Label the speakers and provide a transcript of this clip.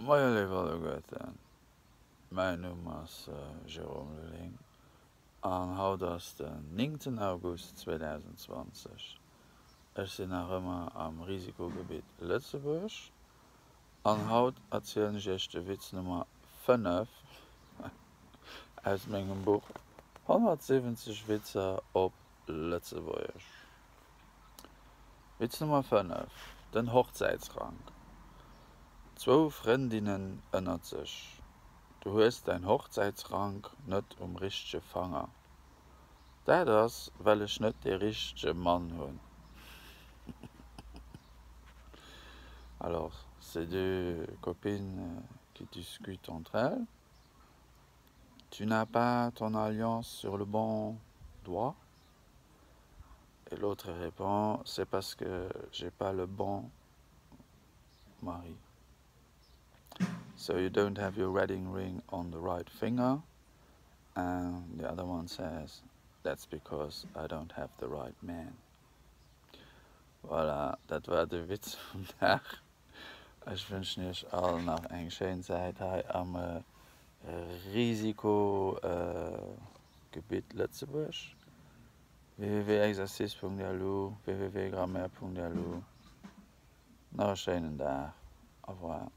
Speaker 1: Moja liewe Goeten, mein Nummer ist Jerome Lulling an haut ass den 9. August 2020. Ech sinn nach ëmmer am Risikogebiet Lëtzebuerg. An haut erzielen ich de Witz Nummer 5 aus mengegem Buch 170 Witzer op Lëtzebuerg. Witz Nummer 5: Den Hochzeitsrang. Zwo Freundinnen ënnert sech. Du huest dein Hochzeitsrang net richsche Fanger. Dat ass, well ech net de richsche Mann hunn. Alors, c'est deux copines qui discutent entre elles. Tu n'as pas ton alliance sur le bon doigt? Et l'autre répond, c'est parce que j'ai pas le bon mari. So you don't have your wedding ring on the right finger? And the other one says, that's because I don't have the right man. Voilà, dat war de Witz vom Tag. Ich wünsche euch allen noch eine schöne Zeit hier am Risikogebiet Lützeburg. www.exercice.lu, www.grammaire.lu. Noch einen schönen Tag. Au revoir.